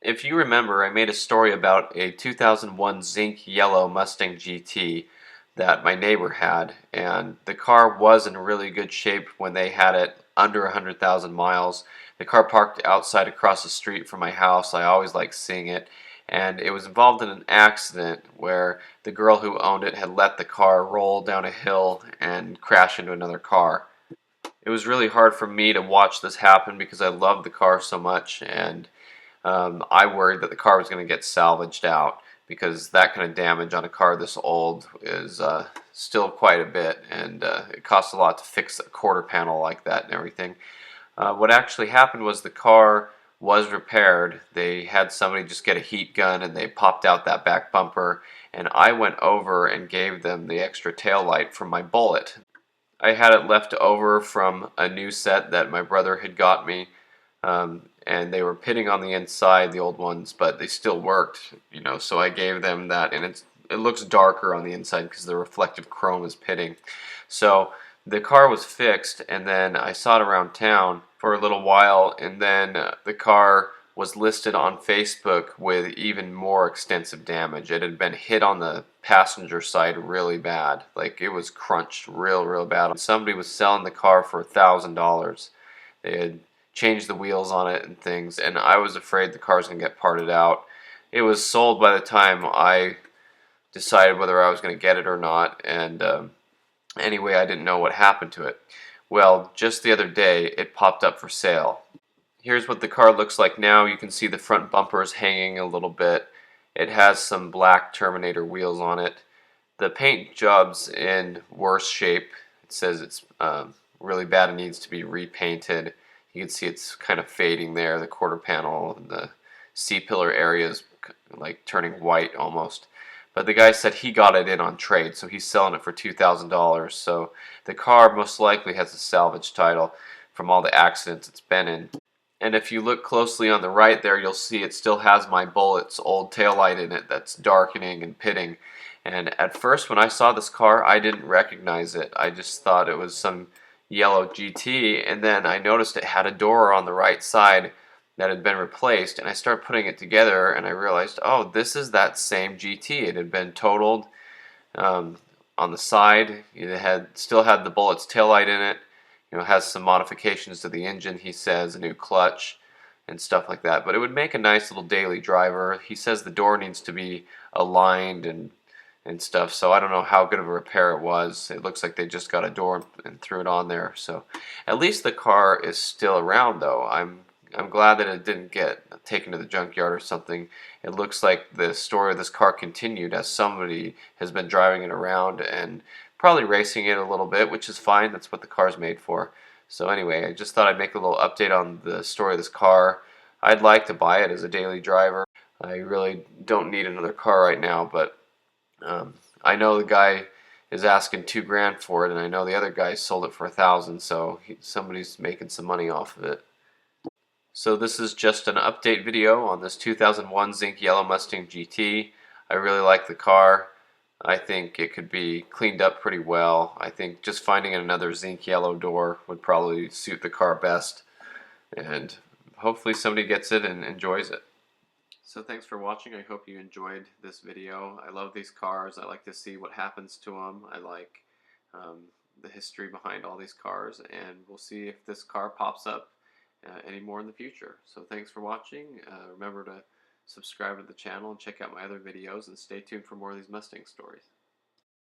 If you remember, I made a story about a 2001 zinc yellow Mustang GT that my neighbor had, and the car was in really good shape when they had it under 100,000 miles. The car parked outside across the street from my house. I always liked seeing it, and it was involved in an accident where the girl who owned it had let the car roll down a hill and crash into another car. It was really hard for me to watch this happen because I loved the car so much, and I worried that the car was going to get salvaged out because that kind of damage on a car this old is still quite a bit, and it costs a lot to fix a quarter panel like that and everything. What actually happened was the car was repaired. They had somebody just get a heat gun and they popped out that back bumper, and I went over and gave them the extra tail light from my Bullet. I had it left over from a new set that my brother had got me, and they were pitting on the inside, the old ones, but they still worked, so I gave them that, and it looks darker on the inside because the reflective chrome is pitting. So the car was fixed, and then I saw it around town for a little while, and then the car was listed on Facebook with even more extensive damage. It had been hit on the passenger side really bad. Like, it was crunched real bad. Somebody was selling the car for $1,000. They had changed the wheels on it and things, and I was afraid the car was going to get parted out. It was sold by the time I decided whether I was going to get it or not, and anyway, I didn't know what happened to it. Well, just the other day, it popped up for sale. Here's what the car looks like now. You can see the front bumper is hanging a little bit. It has some black Terminator wheels on it. The paint job's in worse shape. It says it's really bad and needs to be repainted. You can see it's kind of fading there. The quarter panel and the C-pillar area is like turning white almost. But the guy said he got it in on trade, so he's selling it for $2,000. So the car most likely has a salvage title from all the accidents it's been in. And if you look closely on the right there, you'll see it still has my Bullet's old taillight in it that's darkening and pitting. And at first when I saw this car, I didn't recognize it. I just thought it was some yellow GT, and then I noticed it had a door on the right side that had been replaced, and I started putting it together, and I realized, oh, this is that same GT. It had been totaled on the side. It still had the Bullet's taillight in it. Has some modifications to the engine, he says, a new clutch and stuff like that. But it would make a nice little daily driver. He says the door needs to be aligned and stuff, so I don't know how good of a repair it was. It looks like they just got a door and threw it on there. So at least the car is still around, though. I'm glad that it didn't get taken to the junkyard or something. It looks like the story of this car continued as somebody has been driving it around and probably racing it a little bit, which is fine. That's what the car's made for. So anyway, I just thought I'd make a little update on the story of this car. I'd like to buy it as a daily driver. I really don't need another car right now, but I know the guy is asking $2,000 for it, and I know the other guy sold it for $1,000, so somebody's making some money off of it. So this is just an update video on this 2001 Zinc Yellow Mustang GT. I really like the car. I think it could be cleaned up pretty well. I think just finding another zinc yellow door would probably suit the car best, and hopefully somebody gets it and enjoys it. So thanks for watching. I hope you enjoyed this video. I love these cars. I like to see what happens to them. I like the history behind all these cars, and we'll see if this car pops up any more in the future. So thanks for watching. Remember to subscribe to the channel and check out my other videos, and stay tuned for more of these Mustang stories.